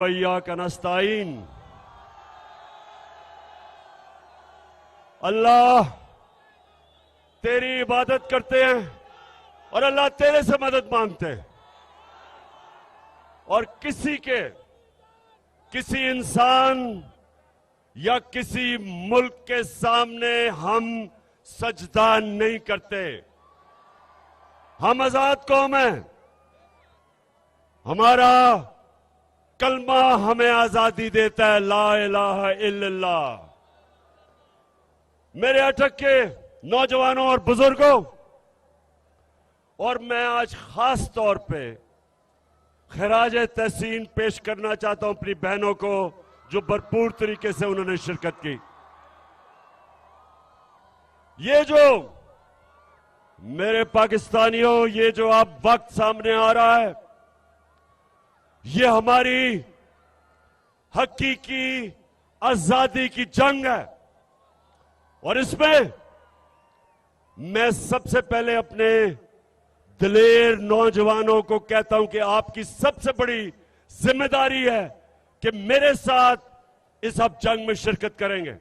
वैया का नस्ताइन। अल्लाह तेरी इबादत करते हैं और अल्लाह तेरे से मदद मांगते हैं। और किसी इंसान या किसी मुल्क के सामने हम सजदा नहीं करते। हम आजाद कौम हैं। हमारा कलमा हमें आजादी देता है, ला इलाहा इल्लल्लाह। मेरे अटक के नौजवानों और बुजुर्गों, और मैं आज खास तौर पे खराज तहसीन पेश करना चाहता हूं अपनी बहनों को जो भरपूर तरीके से उन्होंने शिरकत की। ये जो मेरे पाकिस्तानियों, ये जो अब वक्त सामने आ रहा है, ये हमारी हकीकी आजादी की जंग है। और इसमें मैं सबसे पहले अपने दिलेर नौजवानों को कहता हूं कि आपकी सबसे बड़ी जिम्मेदारी है कि मेरे साथ इस अब जंग में शिरकत करेंगे।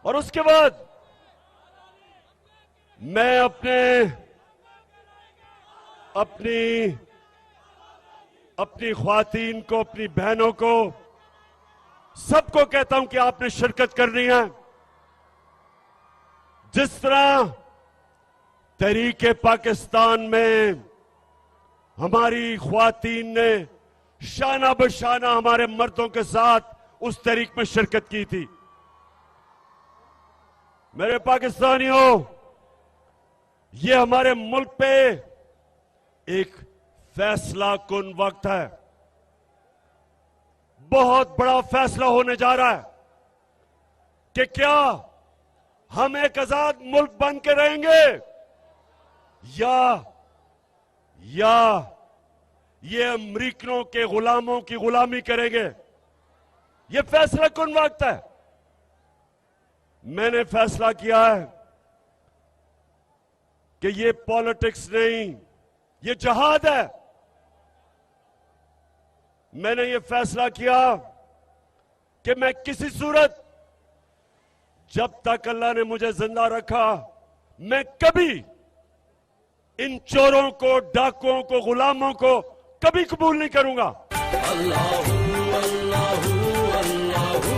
और उसके बाद मैं अपनी ख्वातीन को, अपनी बहनों को, सबको कहता हूं कि आपने शिरकत करनी है। जिस तरह तहरीके पाकिस्तान में हमारी ख्वातीन ने शाना बशाना हमारे मर्दों के साथ उस तहरीक में शिरकत की थी। मेरे पाकिस्तानियों, ये हमारे मुल्क पे एक फैसला कुन वक्त है। बहुत बड़ा फैसला होने जा रहा है कि क्या हम एक आजाद मुल्क बन के रहेंगे या ये अमरीकियों के गुलामों की गुलामी करेंगे। ये फैसला कुन वक्त है। मैंने फैसला किया है कि ये पॉलिटिक्स नहीं, ये जहाद है। मैंने ये फैसला किया कि मैं किसी सूरत, जब तक अल्लाह ने मुझे जिंदा रखा, मैं कभी इन चोरों को, डाकुओं को, गुलामों को कभी कबूल नहीं करूंगा। अल्लाहू अल्लाहू अल्लाहू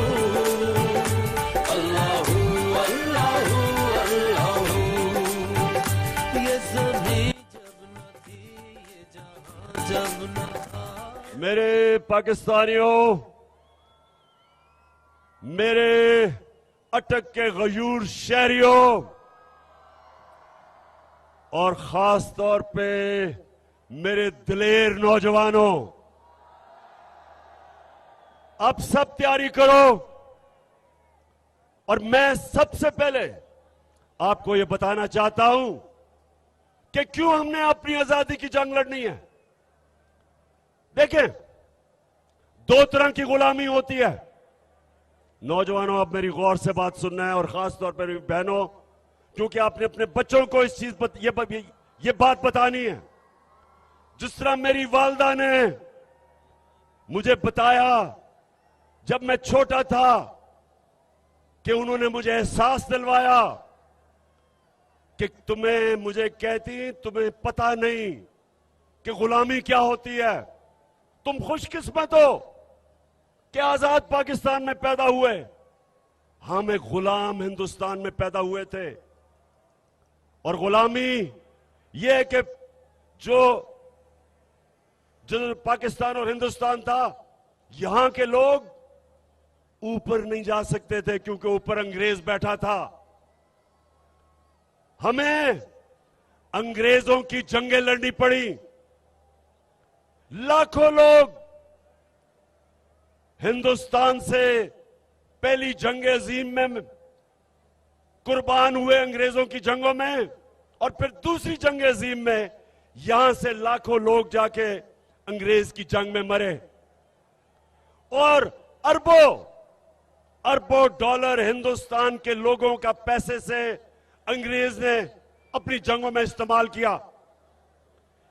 अल्लाहू अल्लाहू अल्लाहू। ये सभी जब न थी, ये जहां जब न था। मेरे पाकिस्तानियों, मेरे अटक के गयूर शहरियों, और खास तौर पे मेरे दिलेर नौजवानों, अब सब तैयारी करो। और मैं सबसे पहले आपको यह बताना चाहता हूं कि क्यों हमने अपनी आजादी की जंग लड़नी है। देखें, दो तरह की गुलामी होती है। नौजवानों, अब मेरी गौर से बात सुनना है, और खास तौर पर बहनों, क्योंकि आपने अपने बच्चों को इस चीज ये बात बतानी है। जिस तरह मेरी वालदा ने मुझे बताया जब मैं छोटा था, कि उन्होंने मुझे एहसास दिलवाया कि मुझे कहती, तुम्हें पता नहीं कि गुलामी क्या होती है। तुम खुशकिस्मत हो कि आजाद पाकिस्तान में पैदा हुए। हम एक गुलाम हिंदुस्तान में पैदा हुए थे। और गुलामी यह है कि जो पाकिस्तान और हिंदुस्तान था, यहां के लोग ऊपर नहीं जा सकते थे क्योंकि ऊपर अंग्रेज बैठा था। हमें अंग्रेजों की जंगें लड़नी पड़ी। लाखों लोग हिंदुस्तान से पहली जंग अजीम में कुर्बान हुए, अंग्रेजों की जंगों में, और फिर दूसरी जंग अजीम में यहां से लाखों लोग जाके अंग्रेज की जंग में मरे। और अरबों डॉलर हिंदुस्तान के लोगों का पैसे से अंग्रेज ने अपनी जंगों में इस्तेमाल किया।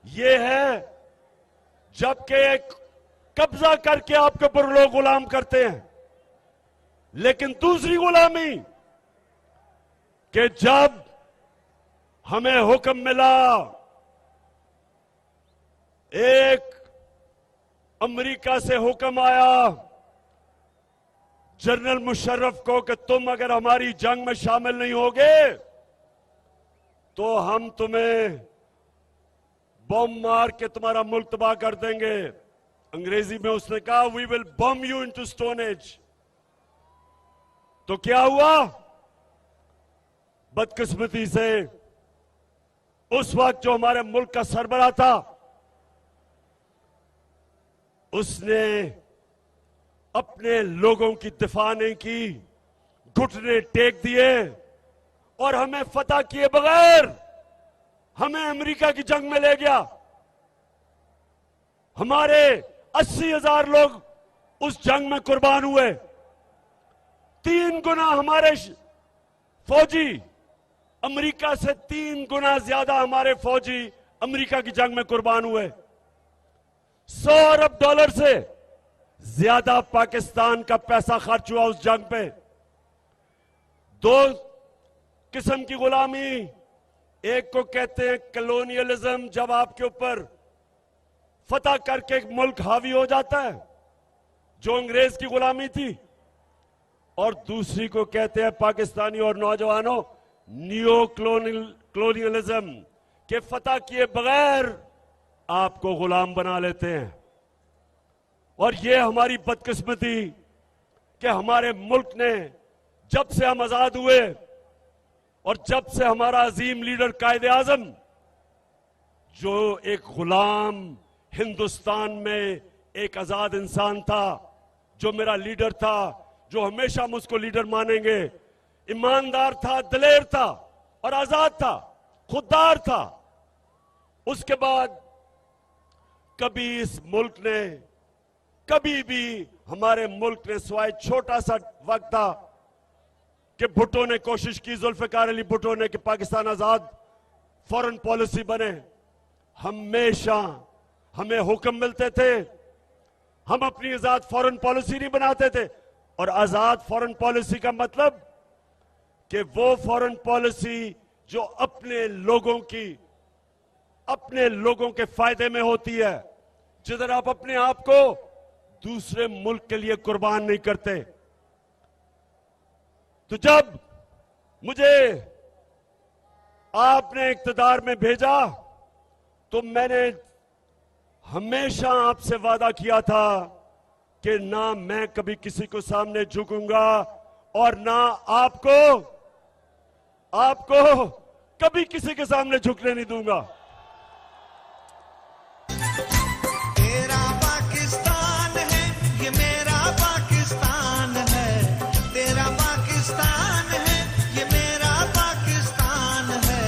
यह है जबकि एक कब्जा करके आपके ऊपर लोग गुलाम करते हैं। लेकिन दूसरी गुलामी कि जब हमें हुक्म मिला एक अमेरिका से हुक्म आया जनरल मुशर्रफ को कि तुम अगर हमारी जंग में शामिल नहीं होगे तो हम तुम्हें बम मार के तुम्हारा मुल्क तबाह कर देंगे। अंग्रेजी में उसने कहा we will bomb you into stone age. तो क्या हुआ? बदकिस्मती से उस वक्त जो हमारे मुल्क का सरबराह था उसने अपने लोगों की दिफा नहीं की, घुटने टेक दिए और हमें फतह किए बगैर हमें अमेरिका की जंग में ले गया। हमारे 80,000 लोग उस जंग में कुर्बान हुए। 3 गुना हमारे फौजी अमेरिका से 3 गुना ज्यादा हमारे फौजी अमेरिका की जंग में कुर्बान हुए। 100 अरब डॉलर से ज्यादा पाकिस्तान का पैसा खर्च हुआ उस जंग पे। 2 किस्म की गुलामी, एक को कहते हैं कॉलोनियलिज्म, जब आपके ऊपर फतह करके एक मुल्क हावी हो जाता है, जो अंग्रेज की गुलामी थी। और दूसरी को कहते हैं पाकिस्तानी और नौजवानों नियो कॉलोनियलिज्म, के फतह किए बगैर आपको गुलाम बना लेते हैं। और ये हमारी बदकिस्मती कि हमारे मुल्क ने जब से हम आजाद हुए और जब से हमारा अजीम लीडर कायदे आजम, जो एक गुलाम हिंदुस्तान में एक आजाद इंसान था, जो मेरा लीडर था, जो हमेशा हम उसको लीडर मानेंगे, ईमानदार था, दिलेर था और आजाद था, खुददार था। उसके बाद कभी इस मुल्क ने, कभी भी हमारे मुल्क ने, सिवाय छोटा सा वक्त था कि भुट्टो ने कोशिश की, जुल्फिकार अली भुट्टो ने, कि पाकिस्तान आजाद फॉरेन पॉलिसी बने, हमेशा हमें हुक्म मिलते थे, हम अपनी आजाद फॉरेन पॉलिसी नहीं बनाते थे। और आजाद फॉरेन पॉलिसी का मतलब कि वो फॉरेन पॉलिसी जो अपने लोगों के फायदे में होती है, जिधर आप अपने आप को दूसरे मुल्क के लिए कुर्बान नहीं करते। तो जब मुझे आपने इक्तदार में भेजा तो मैंने हमेशा आपसे वादा किया था कि ना मैं कभी किसी को सामने झुकूंगा और ना आपको कभी किसी के सामने झुकने नहीं दूंगा। तेरा पाकिस्तान है, ये मेरा पाकिस्तान है। तेरा पाकिस्तान है, ये मेरा पाकिस्तान है।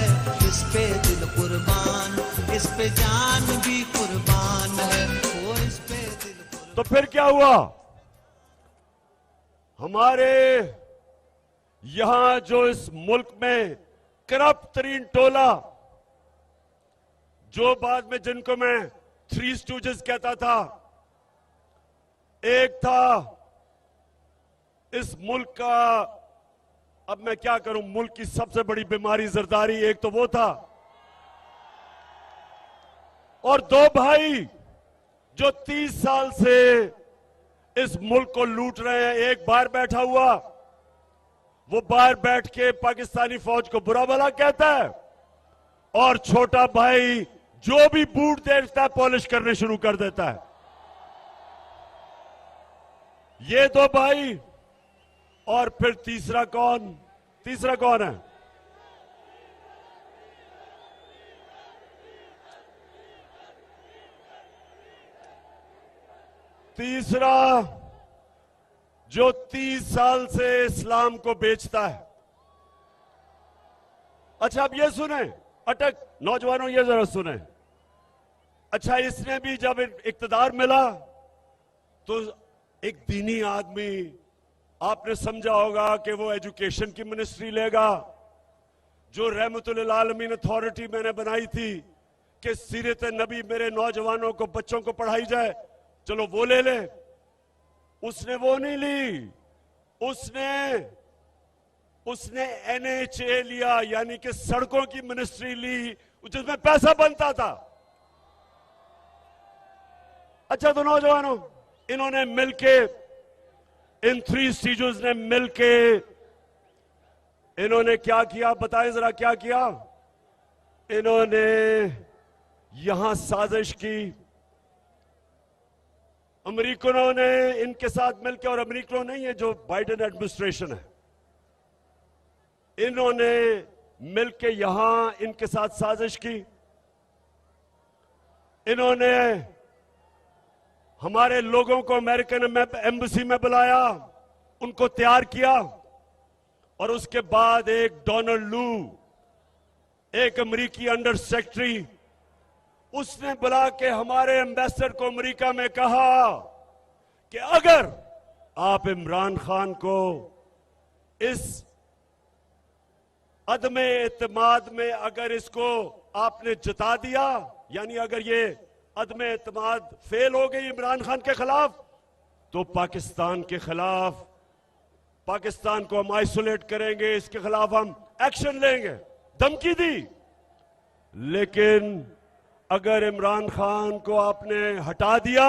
इस पे दिल कुर्बान, इस पे जान भी कुर्बान है। वो इस पे दिल कुर्बान। तो फिर क्या हुआ? हमारे यहां जो इस मुल्क में करप्ट तरीन टोला, जो बाद में जिनको मैं 3 स्टूजेस कहता था, एक था इस मुल्क का, अब मैं क्या करूं, मुल्क की सबसे बड़ी बीमारी जरदारी, एक तो वो था, और 2 भाई जो 30 साल से इस मुल्क को लूट रहे हैं। एक बाहर बैठा हुआ, वो बाहर बैठ के पाकिस्तानी फौज को बुरा भला कहता है, और छोटा भाई जो भी बूट देखता है पॉलिश करने शुरू कर देता है। ये 2 भाई, और फिर तीसरा कौन है? तीसरा जो 30 साल से इस्लाम को बेचता है। अच्छा, अब ये सुने, अटक नौजवानों, ये जरा सुने। अच्छा, इसने भी जब इक्तदार मिला तो एक दीनी आदमी, आपने समझा होगा कि वो एजुकेशन की मिनिस्ट्री लेगा, जो रहमतुल आलमीन अथॉरिटी मैंने बनाई थी कि सीरत नबी मेरे नौजवानों को, बच्चों को पढ़ाई जाए, चलो वो ले ले। उसने वो नहीं ली, उसने NHA लिया, यानी कि सड़कों की मिनिस्ट्री ली, जिसमें पैसा बनता था। अच्छा तो नौजवानों, इन्होंने मिलके, इन 3 सीजों ने मिलके इन्होंने क्या किया, बताएं जरा क्या किया। इन्होंने यहां साजिश की, अमेरिकनों ने इनके साथ मिलकर, और अमेरिकनों नहीं है, जो बाइडेन एडमिनिस्ट्रेशन है, इन्होंने मिलकर यहां इनके साथ साजिश की। इन्होंने हमारे लोगों को अमेरिकन एम्बेसी में बुलाया, उनको तैयार किया, और उसके बाद एक डोनाल्ड लू, एक अमेरिकी अंडर सेक्रेटरी, उसने बुला के हमारे एम्बेसडर को अमेरिका में कहा कि अगर आप इमरान खान को इस अदमे एतमाद में, अगर इसको आपने जिता दिया, यानी अगर ये अदमे एतमाद फेल हो गई इमरान खान के खिलाफ, तो पाकिस्तान के खिलाफ, पाकिस्तान को हम आइसोलेट करेंगे, इसके खिलाफ हम एक्शन लेंगे, धमकी दी। लेकिन अगर इमरान खान को आपने हटा दिया,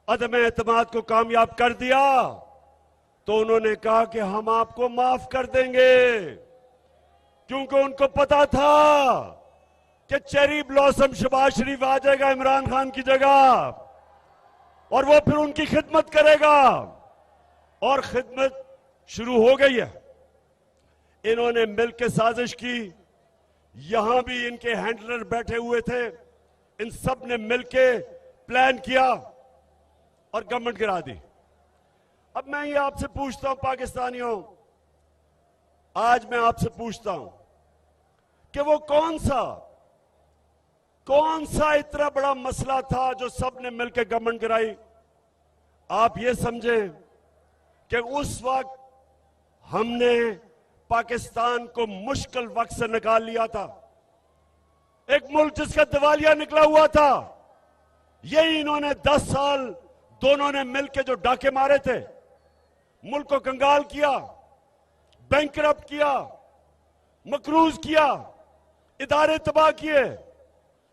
अदम एतमाद को कामयाब कर दिया, तो उन्होंने कहा कि हम आपको माफ कर देंगे, क्योंकि उनको पता था कि चेरी ब्लॉसम शहबाज शरीफ आ जाएगा इमरान खान की जगह, और वो फिर उनकी खिदमत करेगा, और खिदमत शुरू हो गई है। इन्होंने मिलकर साजिश की, यहां भी इनके हैंडलर बैठे हुए थे, इन सब ने मिलकर प्लान किया और गवर्नमेंट गिरा दी। अब मैं ये आपसे पूछता हूं पाकिस्तानियों, आज मैं आपसे पूछता हूं कि वो कौन सा इतना बड़ा मसला था जो सब ने मिलकर गवर्नमेंट गिराई। आप ये समझें कि उस वक्त हमने पाकिस्तान को मुश्किल वक्त से निकाल लिया था, एक मुल्क जिसका दिवालिया निकला हुआ था। यही इन्होंने 10 साल दोनों ने मिलकर जो डाके मारे थे, मुल्क को कंगाल किया, बैंकरप्ट किया, मकरूज किया, इदारे तबाह किए,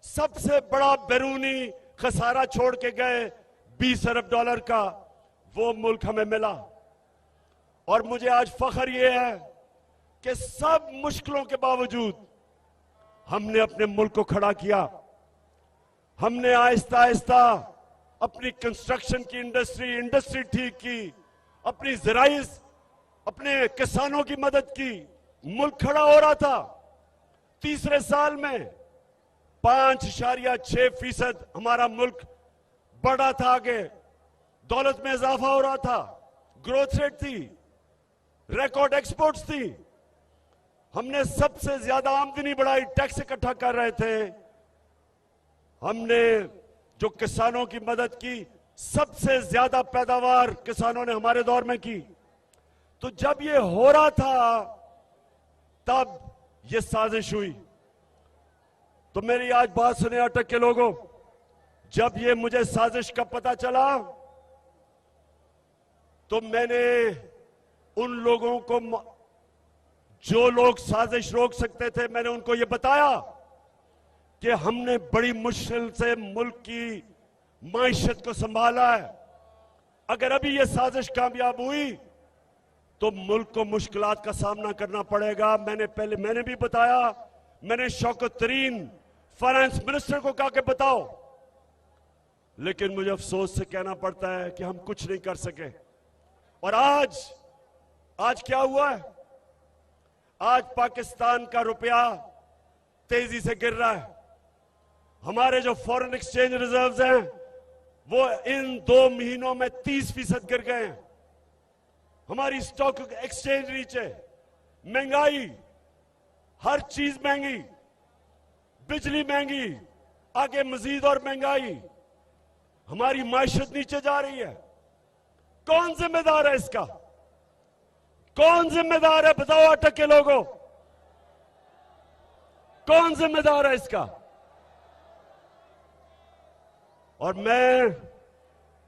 सबसे बड़ा बैरूनी खसारा छोड़ के गए $20 अरब का, वो मुल्क हमें मिला। और मुझे आज फख्र यह है कि सब मुश्किलों के बावजूद हमने अपने मुल्क को खड़ा किया। हमने आहिस्ता आहिस्ता अपनी कंस्ट्रक्शन की इंडस्ट्री ठीक की, अपनी ज़राई, अपने किसानों की मदद की, मुल्क खड़ा हो रहा था। तीसरे साल में 5.6% हमारा मुल्क बढ़ा था, आगे दौलत में इजाफा हो रहा था, ग्रोथ रेट थी, रिकॉर्ड एक्सपोर्ट्स थी, हमने सबसे ज्यादा आमदनी बढ़ाई, टैक्स इकट्ठा कर रहे थे, हमने जो किसानों की मदद की, सबसे ज्यादा पैदावार किसानों ने हमारे दौर में की। तो जब ये हो रहा था तब ये साजिश हुई। तो मेरी आज बात सुने अटक के लोगों, जब ये मुझे साजिश का पता चला तो मैंने उन लोगों को, जो लोग साजिश रोक सकते थे, मैंने उनको ये बताया कि हमने बड़ी मुश्किल से मुल्क की माइशत को संभाला है। अगर अभी ये साजिश कामयाब हुई तो मुल्क को मुश्किलात का सामना करना पड़ेगा। मैंने भी बताया, मैंने शौकत तरीन फाइनेंस मिनिस्टर को कहा कि बताओ, लेकिन मुझे अफसोस से कहना पड़ता है कि हम कुछ नहीं कर सके। और आज क्या हुआ है? आज पाकिस्तान का रुपया तेजी से गिर रहा है। हमारे जो फॉरेन एक्सचेंज रिजर्व्स हैं वो इन 2 महीनों में 30% गिर गए हैं। हमारी स्टॉक एक्सचेंज नीचे, महंगाई, हर चीज महंगी, बिजली महंगी, आगे मजीद और महंगाई, हमारी माइशत नीचे जा रही है। कौन जिम्मेदार है इसका? कौन जिम्मेदार है? बताओ अटक के लोगों, कौन जिम्मेदार है इसका? और मैं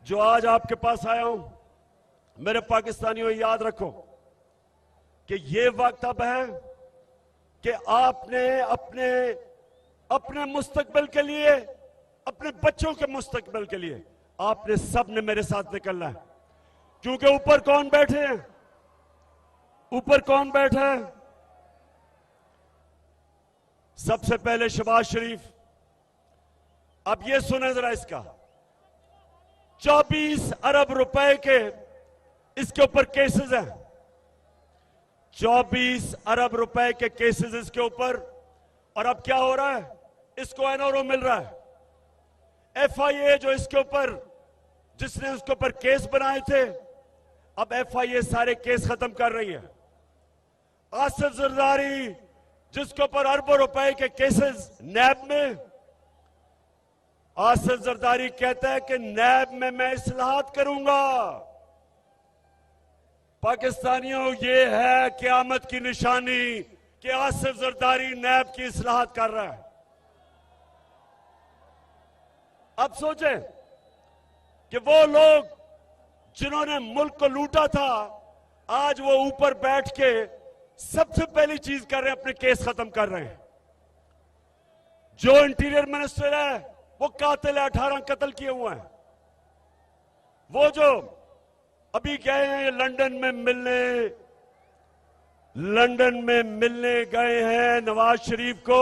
जो आज आपके पास आया हूं, मेरे पाकिस्तानियों याद रखो कि ये वक्त अब है कि आपने अपने मुस्तकबिल के लिए, अपने बच्चों के मुस्तकबिल के लिए आपने सबने मेरे साथ निकलना है। क्योंकि ऊपर कौन बैठे हैं? ऊपर कौन बैठा है? सबसे पहले शहबाज शरीफ। अब ये सुने जरा इसका, 24 अरब रुपए के इसके ऊपर केसेस हैं। 24 अरब रुपए के केसेस इसके ऊपर। और अब क्या हो रहा है? इसको एनओरो मिल रहा है। एफआईए जो इसके ऊपर, जिसने उसके ऊपर केस बनाए थे, अब एफआईए सारे केस खत्म कर रही है। आसिफ जरदारी जिसके ऊपर अरबों रुपए के केसेस नैब में, आसिफ जरदारी कहता है कि नैब में मैं इस्लाहात करूंगा। पाकिस्तानियों, ये है क़यामत की निशानी कि आसिफ जरदारी नैब की इस्लाहात कर रहा है। अब सोचें कि वो लोग जिन्होंने मुल्क को लूटा था, आज वो ऊपर बैठ के सबसे पहली चीज कर रहे हैं, अपने केस खत्म कर रहे हैं। जो इंटीरियर मिनिस्टर है वो कातिल है, 18 कत्ल किए हुए हैं। वो जो अभी गए हैं लंदन में मिलने गए हैं नवाज शरीफ को,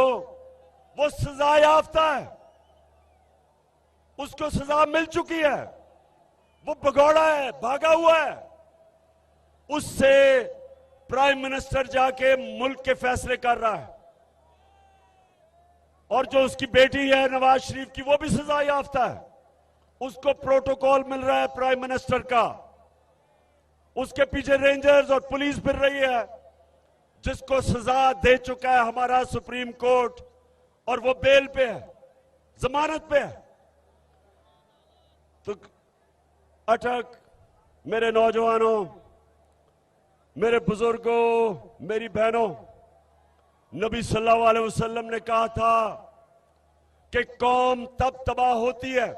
वो सजा याफ्ता है, उसको सजा मिल चुकी है। वो भगौड़ा है, भागा हुआ है। उससे प्राइम मिनिस्टर जाके मुल्क के फैसले कर रहा है। और जो उसकी बेटी है नवाज शरीफ की, वो भी सजा याफ्ता है, उसको प्रोटोकॉल मिल रहा है प्राइम मिनिस्टर का। उसके पीछे रेंजर्स और पुलिस फिर रही है, जिसको सजा दे चुका है हमारा सुप्रीम कोर्ट, और वो बेल पे है, जमानत पे है। तो अटक, मेरे नौजवानों, मेरे बुजुर्गों, मेरी बहनों, नबी सल्लल्लाहु अलैहि वसल्लम ने कहा था कि कौम तब तबाह होती है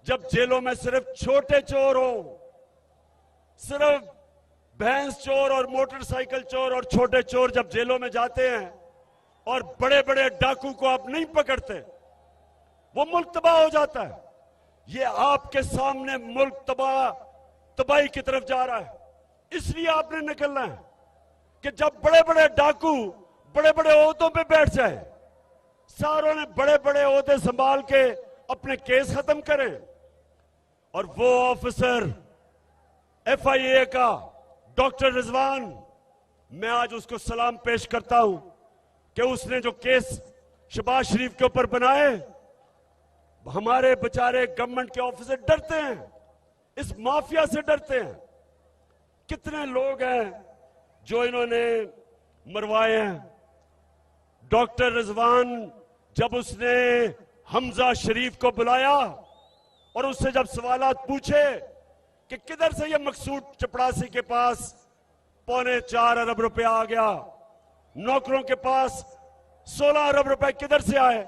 जब जेलों में सिर्फ छोटे चोर हो, सिर्फ भैंस चोर और मोटरसाइकिल चोर और छोटे चोर जब जेलों में जाते हैं और बड़े बड़े डाकू को आप नहीं पकड़ते, वो मुल्क तबाह हो जाता है। ये आपके सामने मुल्क तबाही की तरफ जा रहा है। इसलिए आपने निकलना है कि जब बड़े बड़े डाकू बड़े बड़े ओहदों पे बैठ जाए, सारों ने बड़े बड़े ओहदे संभाल के अपने केस खत्म करें, और वो ऑफिसर एफआईए का डॉक्टर रिजवान, मैं आज उसको सलाम पेश करता हूं कि उसने जो केस शहबाज शरीफ के ऊपर बनाए, हमारे बेचारे गवर्नमेंट के ऑफिसर डरते हैं, इस माफिया से डरते हैं। कितने लोग हैं जो इन्होंने मरवाए हैं। डॉक्टर रिजवान जब उसने हमजा शरीफ को बुलाया और उससे जब सवालात पूछे कि किधर से ये मकसूद चपड़ासी के पास 3.25 अरब रुपया आ गया, नौकरों के पास 16 अरब रुपए किधर से आए,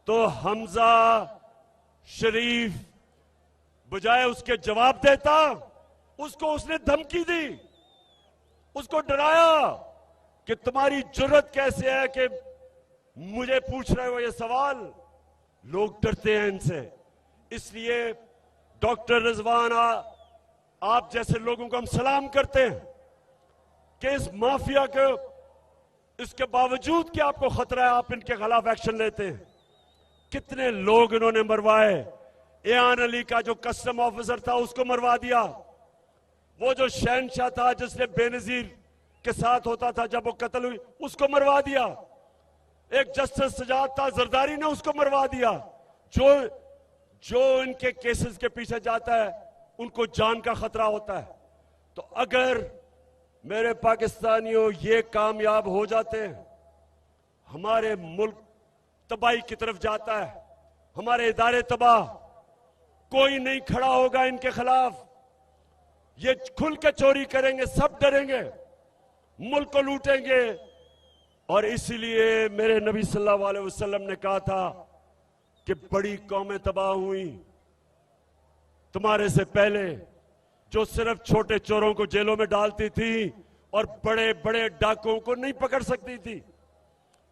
तो हमजा शरीफ बजाय उसके जवाब देता, उसको उसने धमकी दी, उसको डराया कि तुम्हारी जुर्रत कैसे है कि मुझे पूछ रहे हो ये सवाल। लोग डरते हैं इनसे। इसलिए डॉक्टर रिजवान, आप जैसे लोगों को हम सलाम करते हैं कि इस माफिया को, इसके बावजूद कि आपको खतरा है, आप इनके खिलाफ एक्शन लेते हैं। कितने लोग इन्होंने मरवाए। एयान अली का जो कस्टम ऑफिसर था उसको मरवा दिया। वो जो शहनशाह था जिसने बेनजीर के साथ होता था जब वो कत्ल हुई, उसको मरवा दिया। एक जस्टिस सजाद था, जरदारी ने उसको मरवा दिया। जो इनके केसेस के पीछे जाता है उनको जान का खतरा होता है। तो अगर मेरे पाकिस्तानियों ये कामयाब हो जाते हैं, हमारे मुल्क तबाही की तरफ जाता है, हमारे इदारे तबाह, कोई नहीं खड़ा होगा इनके खिलाफ। ये खुल के चोरी करेंगे, सब डरेंगे, मुल्क को लूटेंगे। और इसीलिए मेरे नबी सल्लल्लाहु अलैहि वसल्लम ने कहा था कि बड़ी कौमें तबाह हुई। तुम्हारे से पहले जो सिर्फ छोटे चोरों को जेलों में डालती थी और बड़े बड़े डाकुओं को नहीं पकड़ सकती थी।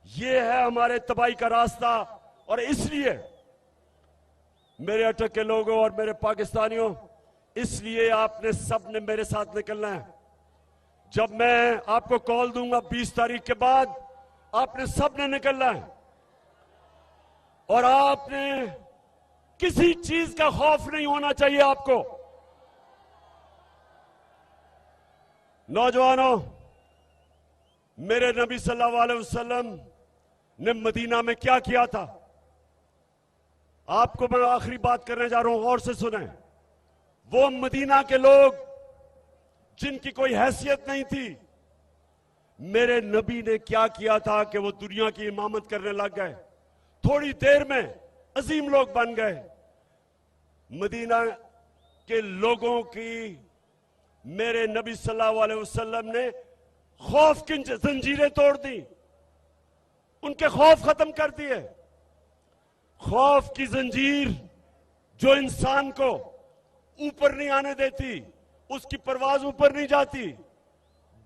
ये है हमारे तबाही का रास्ता। और इसलिए मेरे अटक के लोगों और मेरे पाकिस्तानियों, इसलिए आपने सबने मेरे साथ निकलना है। जब मैं आपको कॉल दूंगा 20 तारीख के बाद, आपने सबने निकलना है और आपने किसी चीज का खौफ नहीं होना चाहिए आपको। नौजवानों, मेरे नबी सल्लल्लाहु अलैहि वसल्लम ने मदीना में क्या किया था, आपको मैं आखिरी बात करने जा रहा हूं, गौर से सुने। वो मदीना के लोग जिनकी कोई हैसियत नहीं थी, मेरे नबी ने क्या किया था कि वो दुनिया की इमामत करने लग गए। थोड़ी देर में अजीम लोग बन गए। मदीना के लोगों की मेरे नबी सल्लल्लाहु अलैहि वसल्लम ने खौफ की जंजीरें तोड़ दी, उनके खौफ खत्म कर दिए। खौफ की जंजीर जो इंसान को ऊपर नहीं आने देती, उसकी परवाज ऊपर नहीं जाती।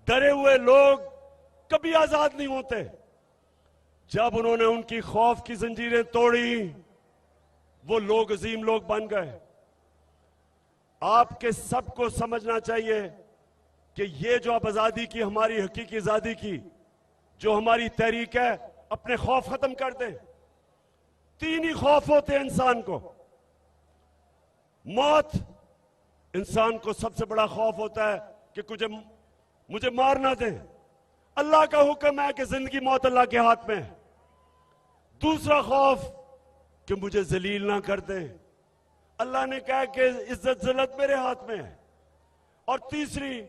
डरे हुए लोग कभी आजाद नहीं होते। जब उन्होंने उनकी खौफ की जंजीरें तोड़ी, वो लोग अजीम लोग बन गए। आपके सबको समझना चाहिए कि ये जो आप आजादी की, हमारी हकीकी आजादी की जो हमारी तहरीक है, अपने खौफ खत्म कर दें। 3 ही खौफ होते हैं इंसान को। मौत, इंसान को सबसे बड़ा खौफ होता है कि मुझे मार ना दें। अल्लाह का हुक्म है कि जिंदगी मौत अल्लाह के हाथ में है। दूसरा खौफ कि मुझे जलील ना कर दें। अल्लाह ने कहा कि इज्जत जिल्लत मेरे हाथ में है। और तीसरी,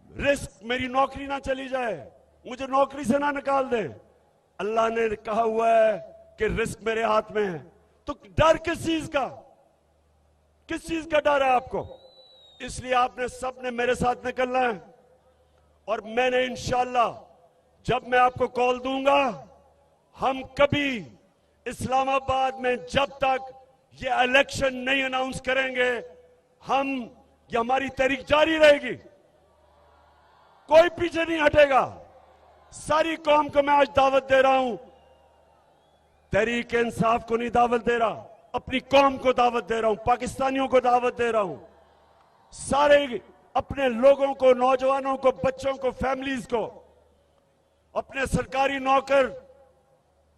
रिस्क, मेरी नौकरी ना चली जाए, मुझे नौकरी से ना निकाल दें। अल्लाह ने कहा हुआ है कि रिस्क मेरे हाथ में है। तो डर किस चीज का, किस चीज का डर है आपको? इसलिए आपने सबने मेरे साथ निकलना है। और मैंने इंशाअल्लाह जब मैं आपको कॉल दूंगा, हम कभी इस्लामाबाद में जब तक ये इलेक्शन नहीं अनाउंस करेंगे, ये हमारी तहरीक जारी रहेगी। कोई पीछे नहीं हटेगा। सारी कौम को मैं आज दावत दे रहा हूं। तहरीक इंसाफ को नहीं दावत दे रहा, अपनी कौम को दावत दे रहा हूं, पाकिस्तानियों को दावत दे रहा हूं। सारे अपने लोगों को, नौजवानों को, बच्चों को, फैमिलीज को, अपने सरकारी नौकर,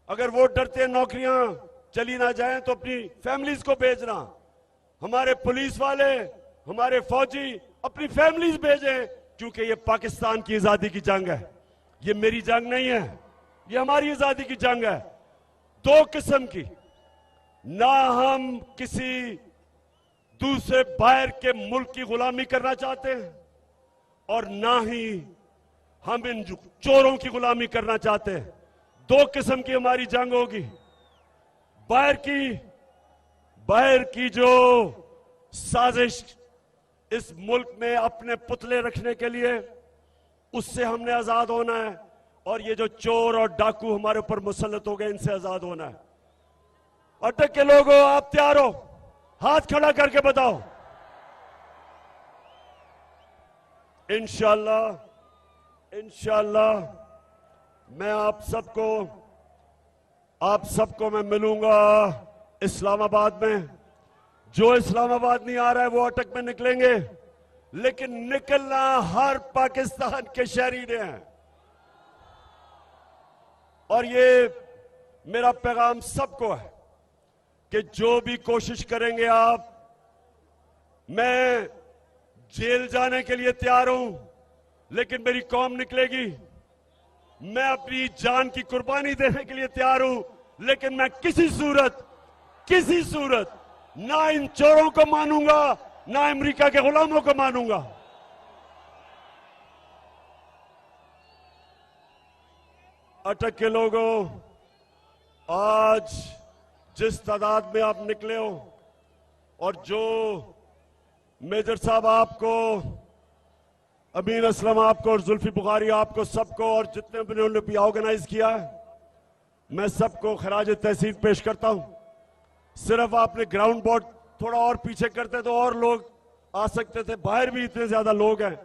अगर वो डरते हैं नौकरियां चली ना जाएं तो अपनी फैमिलीज को भेजना। हमारे पुलिस वाले, हमारे फौजी अपनी फैमिलीज भेजें, क्योंकि ये पाकिस्तान की आजादी की जंग है। ये मेरी जंग नहीं है, ये हमारी आजादी की जंग है। 2 किस्म की, ना हम किसी दूसरे बाहर के मुल्क की गुलामी करना चाहते हैं और ना ही हम इन चोरों की गुलामी करना चाहते हैं। 2 किस्म की हमारी जंग होगी। बाहर की जो साजिश इस मुल्क में अपने पुतले रखने के लिए, उससे हमने आजाद होना है। और ये जो चोर और डाकू हमारे ऊपर मुसल्लत हो गए, इनसे आजाद होना है। अटक के लोगों, आप तैयार हो? हाथ खड़ा करके बताओ। इंशाअल्लाह मैं आप सबको मैं मिलूंगा इस्लामाबाद में। जो इस्लामाबाद नहीं आ रहा है वो अटक में निकलेंगे, लेकिन निकलना हर पाकिस्तान के शहरी ने है। और ये मेरा पैगाम सबको है कि जो भी कोशिश करेंगे आप, मैं जेल जाने के लिए तैयार हूं, लेकिन मेरी कौम निकलेगी। मैं अपनी जान की कुर्बानी देने के लिए तैयार हूं, लेकिन मैं किसी सूरत ना इन चोरों को मानूंगा, ना अमेरिका के गुलामों को मानूंगा। अटक के लोगों, आज जिस तादाद में आप निकले हो, और जो मेजर साहब आपको, अमीन असलम आपको और जुल्फी बुखारी आपको, सबको, और जितने भी उन्होंने भी ऑर्गेनाइज किया है, मैं सबको खराज तहसीन पेश करता हूं। सिर्फ आपने ग्राउंड बोर्ड थोड़ा और पीछे करते तो और लोग आ सकते थे, बाहर भी इतने ज्यादा लोग हैं,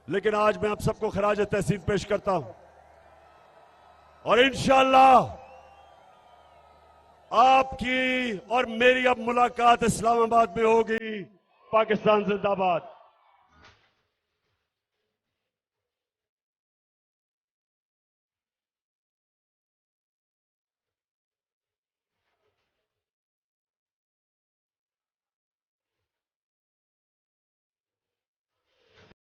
लेकिन आज मैं आप सबको खराज तहसीन पेश करता हूं और इंशाअल्लाह आपकी और मेरी अब मुलाकात इस्लामाबाद में होगी। पाकिस्तान जिंदाबाद।